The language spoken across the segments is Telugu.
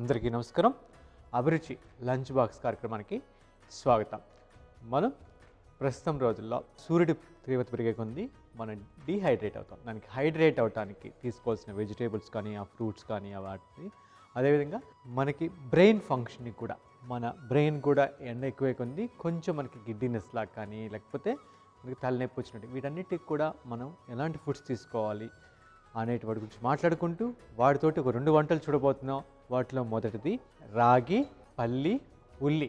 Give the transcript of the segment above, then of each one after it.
అందరికీ నమస్కారం. అభిరుచి లంచ్ బాక్స్ కార్యక్రమానికి స్వాగతం. మనం ప్రస్తుతం రోజుల్లో సూర్యుడి తీవ్రత పెరిగే కొంది మనం డీహైడ్రేట్ అవుతాం. దానికి హైడ్రేట్ అవడానికి తీసుకోవాల్సిన వెజిటేబుల్స్ కానీ ఆ ఫ్రూట్స్ కానీ వాటిని, అదేవిధంగా మనకి బ్రెయిన్ ఫంక్షనింగ్ కూడా, మన బ్రెయిన్ కూడా ఎండ ఎక్కువే కొంది కొంచెం మనకి గిడ్డినెస్ లాగా కానీ లేకపోతే మనకి తలనొప్పి వచ్చినట్టు, వీటన్నిటికి కూడా మనం ఎలాంటి ఫుడ్స్ తీసుకోవాలి అనేటి వాటి గురించి మాట్లాడుకుంటూ వాటితోటి ఒక 2 వంటలు చూడబోతున్నాం. వాటిలో మొదటిది రాగి పల్లి ఉల్లి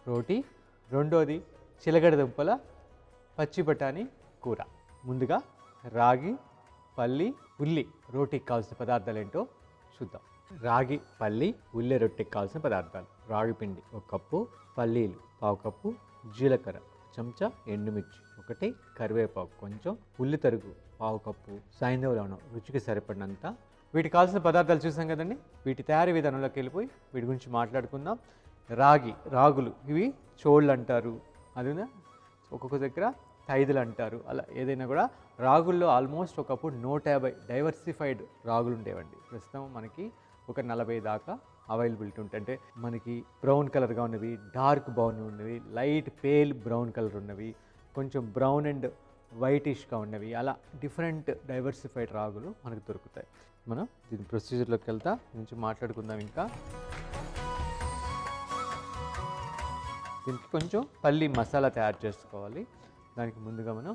రోటి, రెండోది చిలగడ దుంపల పచ్చి బఠానీ కూర. ముందుగా రాగి పల్లి ఉల్లి రోటికి కావాల్సిన పదార్థాలు ఏంటో చూద్దాం. రాగి పల్లి ఉల్లి రొట్టెకి కావాల్సిన పదార్థాలు: రాగి పిండి 1 కప్పు, పల్లీలు 1/2 కప్పు, జీలకర్ర 1 చెంచా, ఎండుమిర్చి 1, కరివేపాకు కొంచెం, ఉల్లి తరుగు 1/2 కప్పు, సాయంత్రం లవణం రుచికి సరిపడినంత. వీటికి కావాల్సిన పదార్థాలు చూసాం కదండి. వీటి తయారీ విధానంలోకి వెళ్ళిపోయి వీటి గురించి మాట్లాడుకుందాం. రాగులు ఇవి చోళ్ళు అంటారు, అది ఒక్కొక్క దగ్గర తైదులు అంటారు. అలా ఏదైనా కూడా రాగుల్లో ఆల్మోస్ట్ ఒకప్పుడు 150 డైవర్సిఫైడ్ రాగులు ఉండేవండి. ప్రస్తుతం మనకి ఒక 40 దాకా అవైలబిలిటీ ఉంటాయి. అంటే మనకి బ్రౌన్ కలర్గా ఉన్నవి, డార్క్ బ్రౌన్ ఉన్నవి, లైట్ పేల్ బ్రౌన్ కలర్ ఉన్నవి, కొంచెం బ్రౌన్ అండ్ వైటిష్గా ఉన్నవి, అలా డిఫరెంట్ డైవర్సిఫైడ్ రాగులు మనకు దొరుకుతాయి. మనం దీని ప్రొసీజర్లోకి వెళ్తా నుంచి మాట్లాడుకుందాం. ఇంకా దీనికి కొంచెం పల్లి మసాలా తయారు చేసుకోవాలి. దానికి ముందుగా మనం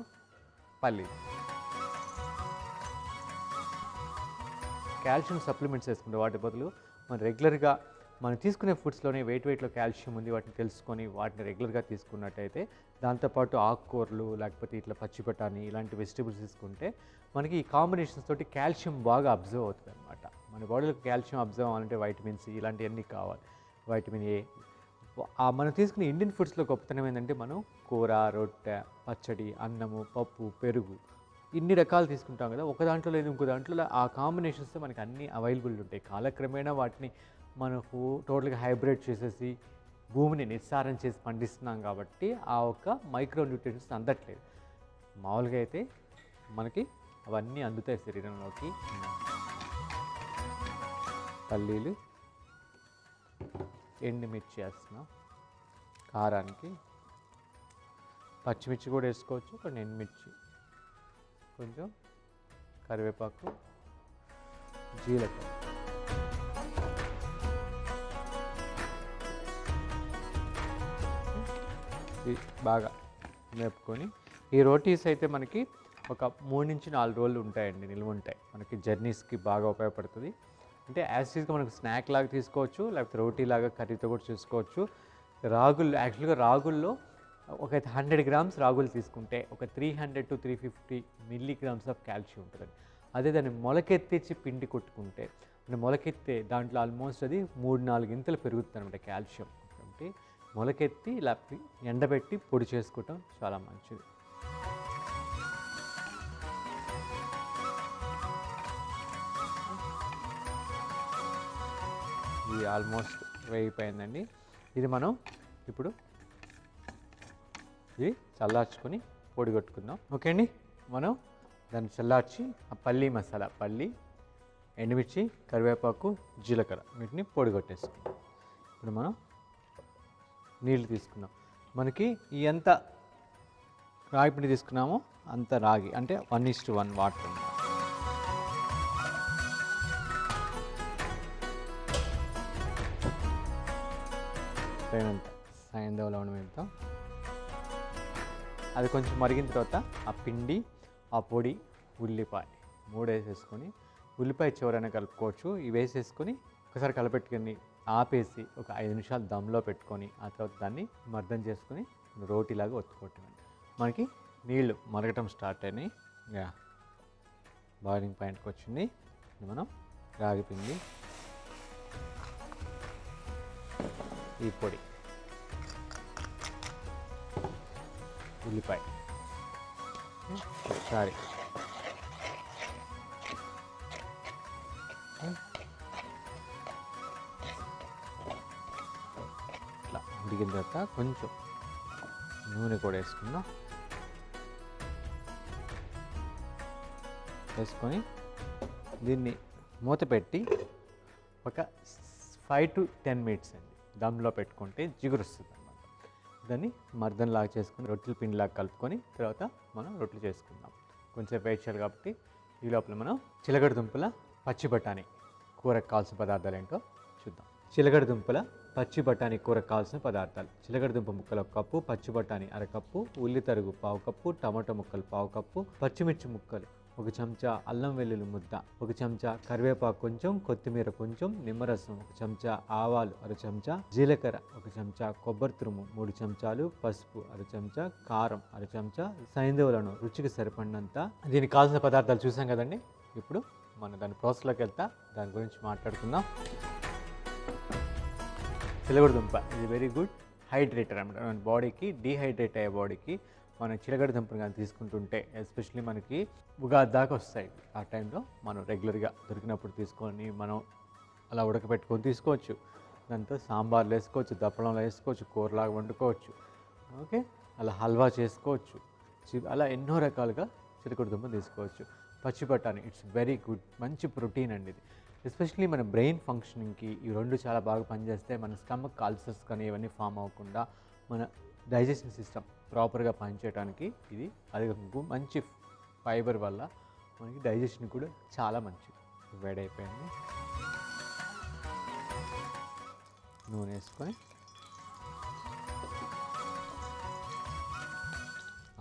కాల్షియం సప్లిమెంట్స్ వేసుకుంటాం. వాటి బదులు మనం రెగ్యులర్గా మనం తీసుకునే ఫుడ్స్లోనే వెయిట్లో కాల్షియం ఉంది, వాటిని తెలుసుకొని వాటిని రెగ్యులర్గా తీసుకున్నట్టయితే, దాంతోపాటు ఆకుకూరలు లేకపోతే ఇట్లా పచ్చి బఠానీ ఇలాంటి వెజిటేబుల్స్ తీసుకుంటే మనకి ఈ కాంబినేషన్స్ తోటి కాల్షియం బాగా అబ్జర్వ్ అవుతుంది అనమాట. మన బాడీలో కాల్షియం అబ్జర్వ్ అవ్వాలంటే వైటమిన్ సి ఇలాంటివన్నీ కావాలి, వైటమిన్ ఏ. మనం తీసుకునే ఇండియన్ ఫుడ్స్లో గొప్పతనం ఏంటంటే, మనం కూర, రొట్టె, పచ్చడి, అన్నము, పప్పు, పెరుగు ఇన్ని రకాలు తీసుకుంటాం కదా. ఒక దాంట్లో లేదు ఇంకో దాంట్లో ఆ కాంబినేషన్స్తో మనకి అన్నీ అవైలబుల్ ఉంటాయి. కాలక్రమేణా వాటిని మనకు టోటల్గా హైబ్రిడ్ చేసేసి భూమిని నిస్సారం చేసి పండిస్తున్నాం కాబట్టి ఆ ఒక్క మైక్రో న్యూట్రియంట్స్ అందట్లేదు. మామూలుగా అయితే మనకి అవన్నీ అందుతాయి శరీరంలోకి. పల్లీలు, ఎండుమిర్చి వేస్తున్నాం కారానికి, పచ్చిమిర్చి కూడా వేసుకోవచ్చు, కొన్ని ఎండుమిర్చి, కొంచెం కరివేపాకు, జీలకర్ర. బాగా మేపుకొని, ఈ రోటీస్ అయితే మనకి ఒక 3 నుంచి 4 రోజులు ఉంటాయండి, నిల్వ ఉంటాయి. మనకి జర్నీస్కి బాగా ఉపయోగపడుతుంది. అంటే యాసిడ్గా మనకు స్నాక్ లాగా తీసుకోవచ్చు, లేకపోతే రోటీ లాగా కర్రీతో కూడా చేసుకోవచ్చు. యాక్చువల్గా రాగుల్లో ఒక 100 గ్రామ్స్ రాగులు తీసుకుంటే ఒక 300 to 350 మిల్లీగ్రామ్స్ ఆఫ్ కాల్షియం ఉంటుందండి. అదే దాన్ని మొలకెత్తించి పిండి కొట్టుకుంటే, అంటే మొలకెత్తే దాంట్లో ఆల్మోస్ట్ అది 3-4 ఇంతలు పెరుగుతుంది అనమాట కాల్షియం. అంటే మొలకెత్తి ఇలా ఎండబెట్టి పొడి చేసుకోవటం చాలా మంచిది. ఇది ఆల్మోస్ట్ వేగిపోయిందండి. ఇది మనం ఇప్పుడు ఇది చల్లార్చుకొని పొడి కొట్టుకుందాం. ఓకే అండి, మనం దాన్ని చల్లార్చి ఆ పల్లి మసాలా, పల్లి, ఎండుమిర్చి, కరివేపాకు, జీలకర్ర వీటిని పొడి కొట్టేసుకుందాం. ఇప్పుడు మనం నీళ్ళు తీసుకుందాం. మనకి ఎంత రాగి పిండి తీసుకున్నామో అంత రాగి, అంటే 1:1 వాటర్. తగినంత సాయంత్రం లవణం వేద్దాం. అది కొంచెం మరిగిన తర్వాత ఆ పిండి, ఆ పొడి, ఉల్లిపాయ 3 వేసేసుకొని, ఉల్లిపాయ చివరైనా కలుపుకోవచ్చు. ఇవి వేసేసుకొని ఒకసారి కలపెట్టుకొని ఆపేసి ఒక 5 నిమిషాలు దమ్లో పెట్టుకొని, ఆ తర్వాత దాన్ని మర్దం చేసుకొని రోటీలాగా ఒత్తుకోవటం. మనకి నీళ్ళు మరగటం స్టార్ట్ అయినాయి, బాయిలింగ్ పాయింట్కి వచ్చింది. మనం రాగి పిండి, ఈ పొడి, ఉల్లిపాయ ఒకసారి ఇట్లా ఉడికిన తర్వాత కొంచెం నూనె కూడా వేసుకుందాం. వేసుకొని దీన్ని మూత పెట్టి ఒక 5 to 10 మినిట్స్ అండి దమ్లో పెట్టుకుంటే జిగురు వస్తుంది అనమాట. దాన్ని మర్దనలాగా చేసుకుని రొట్టెల పిండిలాగా కలుపుకొని తర్వాత మనం రొట్టెలు చేసుకుందాం. కొంచెం వెయిట్ చేయాలి కాబట్టి ఈ లోపల మనం చిలకడ దుంపల పచ్చి బఠానీ కూరకు కావాల్సిన పదార్థాలు ఏంటో చూద్దాం. చిలకడ దుంపల పచ్చి బఠానీ కూరకు కావాల్సిన పదార్థాలు: చిలకడ దుంప ముక్కలు 1 కప్పు, పచ్చి బఠానీ 1/2 కప్పు, ఉల్లి తరుగు 1/2 కప్పు, టమాటో ముక్కలు 1/2 కప్పు, పచ్చిమిర్చి ముక్కలు 1 చెంచా, అల్లం వెల్లుల్లి ముద్ద 1 చెంచా, కరివేపాకు కొంచెం, కొత్తిమీర కొంచెం, నిమ్మరసం 1 చెంచా, ఆవాలు 1/2 చెంచా, జీలకర్ర 1 చెంచా, కొబ్బరి తురుము 3 చెంచాలు, పసుపు 1/2 చెంచా, కారం 1/2 చెంచా, సైంధవులను రుచికి సరిపడినంత. దీనికి కావాల్సిన పదార్థాలు చూసాం కదండి. ఇప్పుడు మనం దాని ప్రాసెస్లోకి వెళ్తా దాని గురించి మాట్లాడుకుందాం. చిలకడ దుంప ఇది వెరీ గుడ్ హైడ్రేటర్ అన్నమాట. మన బాడీకి డీహైడ్రేట్ అయ్యే బాడీకి మనం చిలకడ దుంపను కానీ తీసుకుంటుంటే ఎస్పెషల్లీ మనకి ఉగాది దాకా వస్తాయి. ఆ టైంలో మనం రెగ్యులర్గా దొరికినప్పుడు తీసుకొని మనం అలా ఉడకపెట్టుకొని తీసుకోవచ్చు. దాంతో సాంబార్లు వేసుకోవచ్చు, దప్పడంలో వేసుకోవచ్చు, కూరలాగా వండుకోవచ్చు. ఓకే, అలా హల్వా చేసుకోవచ్చు. అలా ఎన్నో రకాలుగా చిలకడ దుంప తీసుకోవచ్చు. పచ్చి బఠానీ ఇట్స్ వెరీ గుడ్, మంచి ప్రోటీన్ అండి ఇది. ఎస్పెషలీ మన బ్రెయిన్ ఫంక్షనింగ్కి ఈ రెండు చాలా బాగా పనిచేస్తే మన స్టమక్ అల్సర్స్ కానీ ఇవన్నీ ఫామ్ అవ్వకుండా మన డైజెషన్ సిస్టమ్ ప్రాపర్గా పనిచేయడానికి ఇది అది మంచి ఫైబర్ వల్ల మనకి డైజెషన్ కూడా చాలా మంచిది. వేడైపోయింది, నూనె వేసుకొని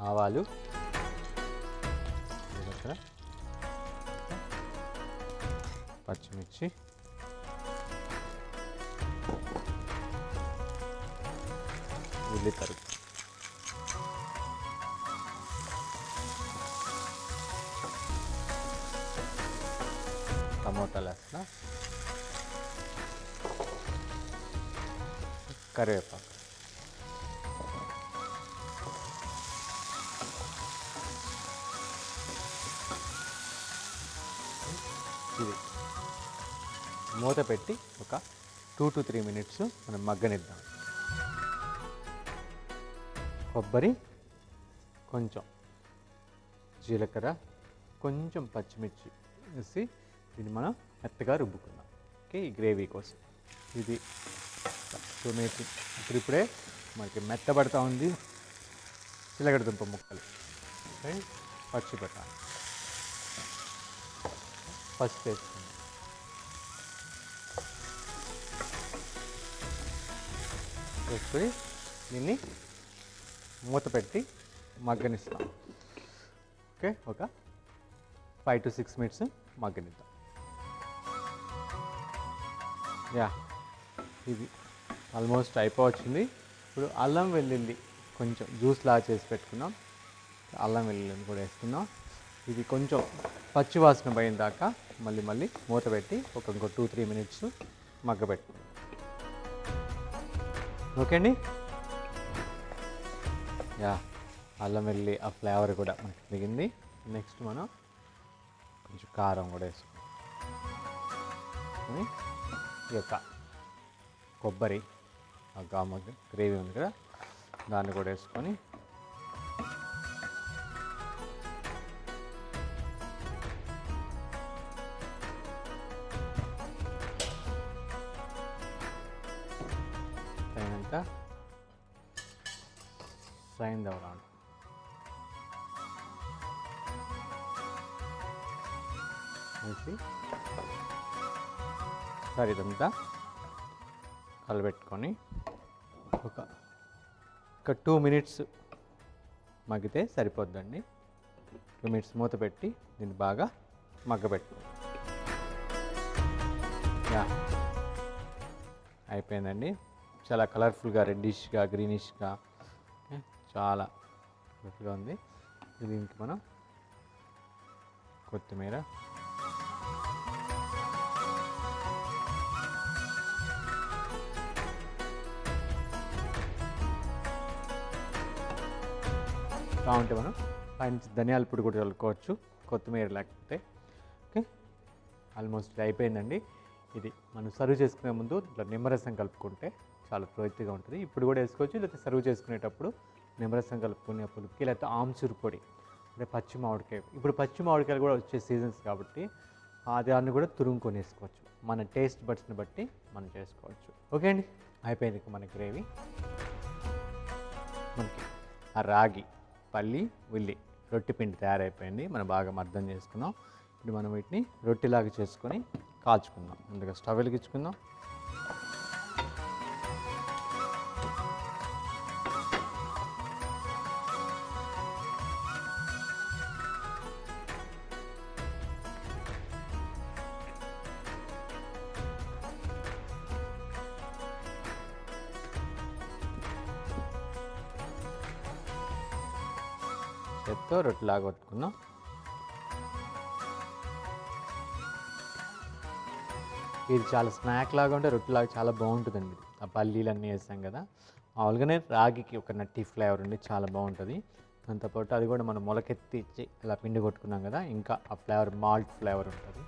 ఆవాలు, జీలకర్ర, పచ్చిమిర్చి, ఉల్లి తరుగు, టమోటాలు వేస్తా, కరివేపాకు, ఇది మూత పెట్టి ఒక 2 to 3 మినిట్స్ మనం మగ్గనిద్దాం. కొబ్బరి కొంచెం, జీలకర్ర కొంచెం, పచ్చిమిర్చి వేసి దీన్ని మనం మెత్తగా రుబ్బుకుందాం. ఓకే, ఈ గ్రేవీ కోసం ఇది 2 మినిట్స్. ఇప్పుడే మనకి మెత్తబడతా ఉంది చిలకడ దుంప ముక్కలు. పచ్చి బఠానీ, పసుపు వేసుకుందాం. వేసుకొని దీన్ని మూత పెట్టి మగ్గనిస్తాం. ఓకే, ఒక 5 to 6 మినిట్స్ మగ్గనిద్దాం. ఇది ఆల్మోస్ట్ అయిపోవచ్చింది. ఇప్పుడు అల్లం వెల్లుల్లి కొంచెం జ్యూస్ లాగా చేసి పెట్టుకున్నాం. అల్లం వెల్లుల్లిని కూడా వేసుకుందాం. ఇది కొంచెం పచ్చి వాసన పోయిన దాకా మళ్ళీ మూత పెట్టి ఇంకో 2-3 మినిట్స్ మగ్గబెట్టుకుందాం. ఓకే అండి. అల్లం వెల్లుల్లి ఆ ఫ్లేవర్ కూడా మనకి దిగింది. నెక్స్ట్ మనం కొంచెం కారం కూడా వేసుకుందాం. ఈ యొక్క కొబ్బరి గ్రేవీ ఉంది కదా దాన్ని కూడా వేసుకొని తగినంత సైంధవరాలు వేసి సరే ఇదంతా కలబెట్టుకొని ఒక 2 మినిట్స్ మగ్గితే సరిపోద్దండి. 2 మినిట్స్ మూత పెట్టి దీన్ని బాగా మగ్గబెట్టుకోండి. అయిపోయిందండి. చాలా కలర్ఫుల్గా, రెడ్డిష్గా, గ్రీనిష్గా చాలా కలర్ఫుల్గా ఉంది. దీనికి మనం కొత్తిమీర, కావాలంటే మనం పైన ధనియాల పొడి కూడా చల్లుకోవచ్చు, కొత్తిమీర లేకపోతే. ఓకే, ఆల్మోస్ట్ అయిపోయిందండి. ఇది మనం సర్వ్ చేసుకునే ముందు ఇట్లా నిమ్మరసం కలుపుకుంటే చాలా రుచిగా ఉంటుంది. ఇప్పుడు కూడా వేసుకోవచ్చు, లేకపోతే సర్వ్ చేసుకునేటప్పుడు నిమ్మరసం కలుపుకునే పులుపుకి, లేకపోతే ఆమ్చూరు పొడి అంటే పచ్చి మామిడికాయ. ఇప్పుడు పచ్చి మామిడికాయలు కూడా వచ్చే సీజన్స్ కాబట్టి దాన్ని కూడా తురుముకొని వేసుకోవచ్చు. మన టేస్ట్ బడ్స్ని బట్టి మనం చేసుకోవచ్చు. ఓకే అండి, అయిపోయింది మన గ్రేవీ. మనకి ఆ రాగి, పల్లి, ఉల్లి రొట్టె పిండి తయారైపోయింది. మనం బాగా అర్థం చేసుకున్నాం. ఇప్పుడు మనం వీటిని రొట్టెలాగా చేసుకొని కాల్చుకుందాం. ముందుగా స్టవ్ వెలిగించుకుందాం. చేత్తో రొట్టెలాగా కొట్టుకున్నాం. ఇది చాలా స్నాక్ లాగా ఉంటే రొట్టెలాగా చాలా బాగుంటుందండి. ఆ పల్లీలు అన్నీ వేస్తాం కదా, మామూలుగానే రాగికి ఒక నట్టి ఫ్లేవర్ ఉండి చాలా బాగుంటుంది. దాంతోపాటు అది కూడా మనం మొలకెత్తిచ్చి ఇలా పిండి కొట్టుకున్నాం కదా, ఇంకా ఆ ఫ్లేవర్ మాల్ట్ ఫ్లేవర్ ఉంటుంది.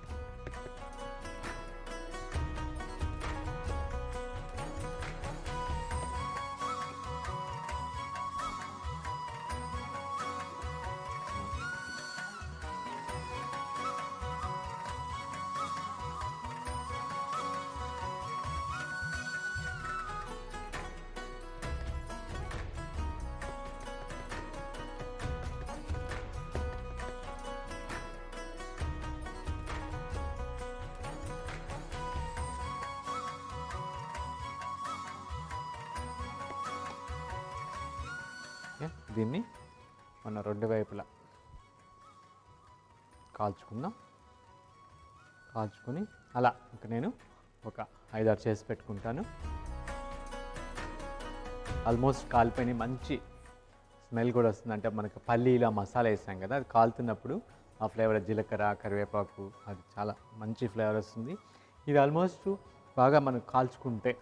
దీన్ని మన రెండు వైపులా కాల్చుకొని అలా ఇంకా నేను ఒక 5-6 చేసి పెట్టుకుంటాను. ఆల్మోస్ట్ కాలిపోయి మంచి స్మెల్ కూడా వస్తుంది. అంటే మనకు పల్లీల మసాలా వేసాం కదా, అది కాలుతున్నప్పుడు ఆ ఫ్లేవర్ జీలకర్ర, కరివేపాకు అది చాలా మంచి ఫ్లేవర్ వస్తుంది. ఇది ఆల్మోస్ట్ బాగా మనం కాల్చుకుంటే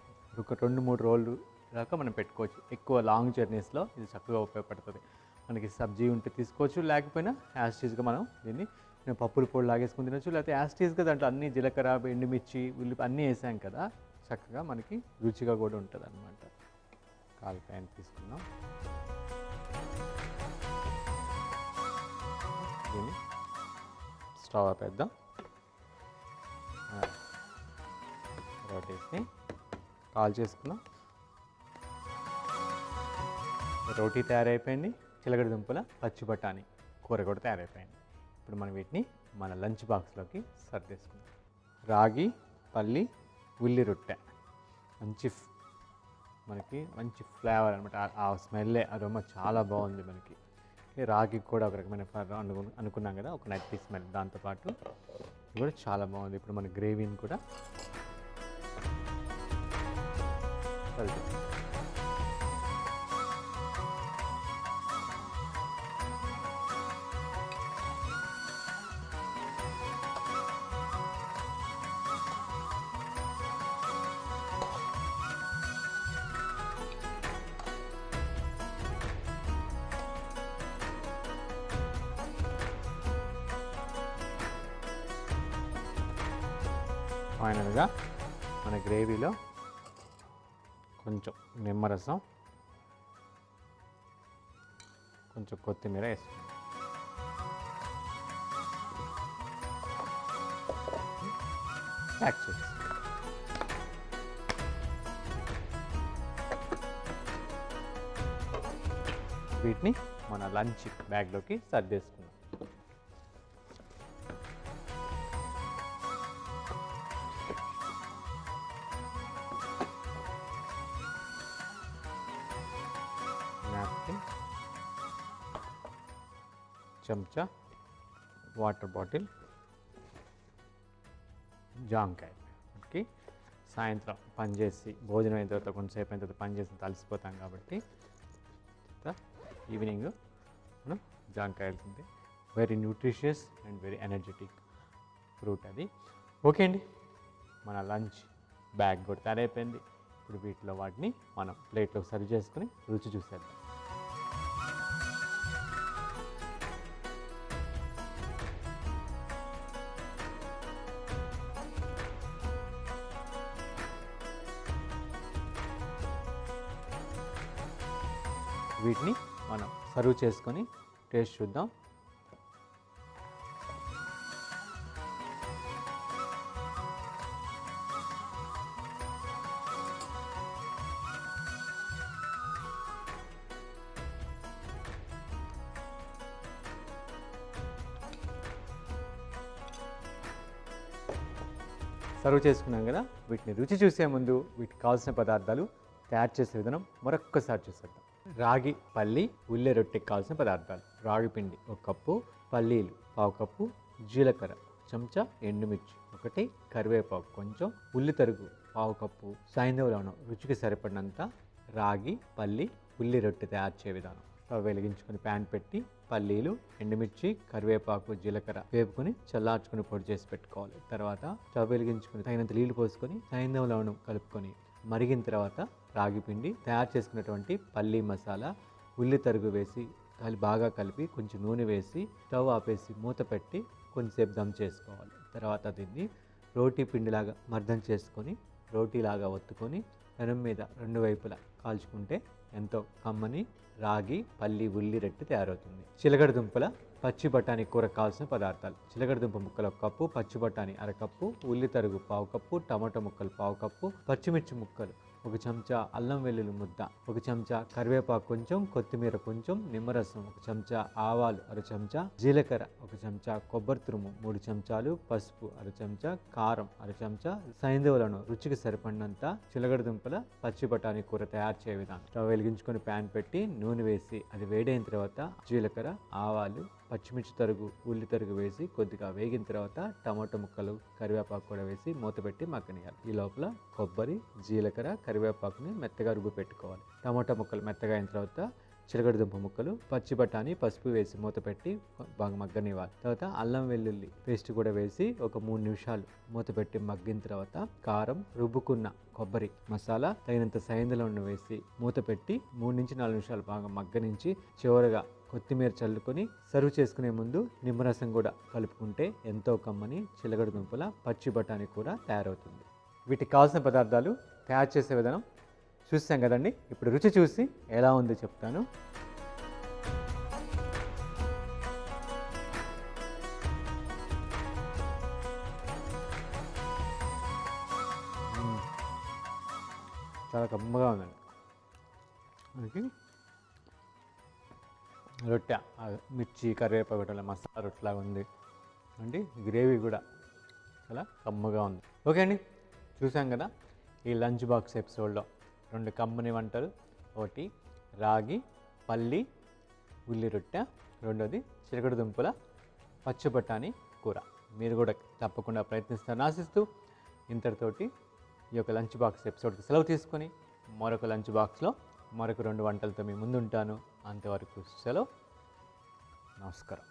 ఒక 2-3 రోజులు దాకా మనం పెట్టుకోవచ్చు. ఎక్కువ లాంగ్ జర్నీస్లో ఇది చక్కగా ఉపయోగపడుతుంది. మనకి సబ్జీ ఉంటే తీసుకోవచ్చు, లేకపోయినా యాస్టీస్గా మనం దీన్ని పప్పుల పొడి లాగేసుకుని తినచ్చు. లేకపోతే యాస్టీస్గా దాంట్లో అన్ని జీలకర్ర, ఎండుమిర్చి, ఉల్లి అన్నీ వేసాం కదా, చక్కగా మనకి రుచిగా కూడా ఉంటుంది అన్నమాట. కాలిపాయను తీసుకుందాం. దీన్ని స్టవ్ ఆపేద్దాం. రోటీస్ని కాల్ చేసుకుందాం. రోటీ తయారైపోయింది. చిలకడ దుంపల పచ్చి బఠానీ కూర కూడా తయారైపోయింది. ఇప్పుడు మనం వీటిని మన లంచ్ బాక్స్లోకి సర్వ్ చేసుకుందాం. రాగి, పల్లి, ఉల్లి రొట్టె మనకి మంచి ఫ్లేవర్ అనమాట. ఆ స్మెల్లే అరోమా చాలా బాగుంది మనకి. రాగి కూడా ఒక రకమైన అనుకున్నాం కదా, ఒక నట్టి స్మెల్. దాంతోపాటు ఇది కూడా చాలా బాగుంది. ఇప్పుడు మన గ్రేవీని కూడా ఫైనల్గా మన గ్రేవీలో కొంచెం నిమ్మరసం, కొంచెం కొత్తిమీర వేసుకుందాం. ప్యాక్ చేసి వీటిని మన లంచ్ బ్యాగ్లోకి సర్వ్ చేసుకుందాం. చెంచా, వాటర్ బాటిల్, జాంకాయ. మనకి సాయంత్రం పనిచేసి భోజనం అయిన తర్వాత కొంతసేపు అయిన తర్వాత పనిచేసి తలిసిపోతాం కాబట్టి ఈవినింగ్ మనం జాంకాయలు తింటే very nutritious and very energetic fruit అది. ఓకే అండి, మన లంచ్ బ్యాగ్ కూడా తయారైపోయింది. ఇప్పుడు వీటిలో వాటిని మనం ప్లేట్లో సర్వ్ చేసుకుని రుచి చూసేద్దాం. వీటిని మనం సర్వ్ చేసుకొని టేస్ట్ చూద్దాం. సర్వ్ చేసుకున్నాం కదా, వీటిని రుచి చూసే ముందు వీటికి కావాల్సిన పదార్థాలు తయారు చేసే విధానం మరొక్కసారి చూసేద్దాం. రాగి పల్లి ఉల్లి రొట్టెకి కావాల్సిన పదార్థాలు: రాగి పిండి 1 కప్పు, పల్లీలు 1/2 కప్పు, జీలకర్ర చెంచా, ఎండుమిర్చి 1, కరివేపాకు కొంచెం, ఉల్లి తరుగు 1/2 కప్పు, సైంధవ లవణం రుచికి సరిపడినంత. రాగి పల్లి ఉల్లి రొట్టె తయారు చేసే విధానం: స్టవ్ వెలిగించుకొని ప్యాన్ పెట్టి పల్లీలు, ఎండుమిర్చి, కరివేపాకు, జీలకర్ర వేపుకొని చల్లార్చుకొని పొడి చేసి పెట్టుకోవాలి. తర్వాత స్టవ్ వెలిగించుకొని తగినంత నీళ్లు పోసుకొని సైంధవ లవణం కలుపుకొని మరిగిన తర్వాత రాగి పిండి, తయారు చేసుకున్నటువంటి పల్లీ మసాలా, ఉల్లి తరుగు వేసి బాగా కలిపి కొంచెం నూనె వేసి స్టవ్ ఆపేసి మూత పెట్టి కొంచెంసేపు దమ్ చేసుకోవాలి. తర్వాత దీన్ని రోటీ పిండిలాగా మర్దం చేసుకొని రోటీలాగా ఒత్తుకొని పెనం మీద 2 వైపులా కాల్చుకుంటే ఎంతో కమ్మని రాగి పల్లి ఉల్లి రొట్టె తయారవుతుంది. చిలకడ దుంపల పచ్చి బఠానీ కూర కావాల్సిన పదార్థాలు: చిలకడ దుంప ముక్కలు 1 కప్పు, పచ్చి బఠానీ 1/2 కప్పు, ఉల్లి తరుగు 1/2 కప్పు, టమాటో ముక్కలు 1/2 కప్పు, పచ్చిమిర్చి ముక్కలు 1 చెంచా, అల్లం వెల్లుల్లి ముద్ద 1 చెంచా, కరివేపాకు కొంచెం, కొత్తిమీర కొంచెం, నిమ్మరసం 1 చెంచా, ఆవాలు 1/2 చెంచా, జీలకర్ర 1 చెంచా, కొబ్బరి తురుము 3 చెంచాలు, పసుపు 1/2 చెంచా, కారం 1/2 చెంచా, సైంధవులను రుచికి సరిపడినంత. చిలకడ దుంపల పచ్చి బఠానీ కూర తయారు చేయ విధానం: స్టవ్ వెలిగించుకొని ప్యాన్ పెట్టి నూనె వేసి అది వేడైన తర్వాత జీలకర్ర, ఆవాలు, పచ్చిమిర్చి తరుగు, ఉల్లి తరుగు వేసి కొద్దిగా వేగిన తర్వాత టమాటో ముక్కలు, కరివేపాకు కూడా వేసి మూత పెట్టి మగ్గనియాలి. ఈ లోపల కొబ్బరి, జీలకర్ర, కరివేపాకుని మెత్తగా రుబ్బు పెట్టుకోవాలి. టమాటా ముక్కలు మెత్తగా అయిన తర్వాత చిలకడ దుంప ముక్కలు, పచ్చి బఠానీ, పసుపు వేసి మూత పెట్టి బాగా మగ్గనివ్వాలి. తర్వాత అల్లం వెల్లుల్లి పేస్ట్ కూడా వేసి ఒక 3 నిమిషాలు మూత పెట్టి మగ్గిన తర్వాత కారం, రుబ్బుకున్న కొబ్బరి మసాలా, తగినంత సైంధవులను వేసి మూత పెట్టి 3 నుంచి 4 నిమిషాలు బాగా మగ్గనించి చివరగా కొత్తిమీర చల్లుకొని సర్వ్ చేసుకునే ముందు నిమ్మరసం కూడా కలుపుకుంటే ఎంతో కమ్మని చిలకడ దుంపల పచ్చి బఠానీ కూర తయారవుతుంది. వీటికి కావాల్సిన పదార్థాలు తయారు చేసే విధానం చూసాం కదండి. ఇప్పుడు రుచి చూసి ఎలా ఉందో చెప్తాను. చాలా కమ్మగా ఉందండి. మనకి రొట్టె మిర్చి, కరివేపాకు మసాలా రొట్టెలాగా ఉంది అండి. గ్రేవీ కూడా చాలా కమ్మగా ఉంది. ఓకే అండి, చూసాం కదా ఈ లంచ్ బాక్స్ ఎపిసోడ్లో 2 కమ్మని వంటలు: ఒకటి రాగి పల్లి ఉల్లి రొట్టె, రెండోది చిలకడ దుంపల పచ్చి బఠానీ కూర. మీరు కూడా తప్పకుండా ప్రయత్నిస్తారని ఆశిస్తూ ఇంతటితోటి ఈ యొక్క లంచ్ బాక్స్ ఎపిసోడ్కి సెలవు తీసుకొని మరొక లంచ్ బాక్స్లో మరొక 2 వంటలతో మీ ముందుంటాను. అంతవరకు సెలవు. నమస్కారం.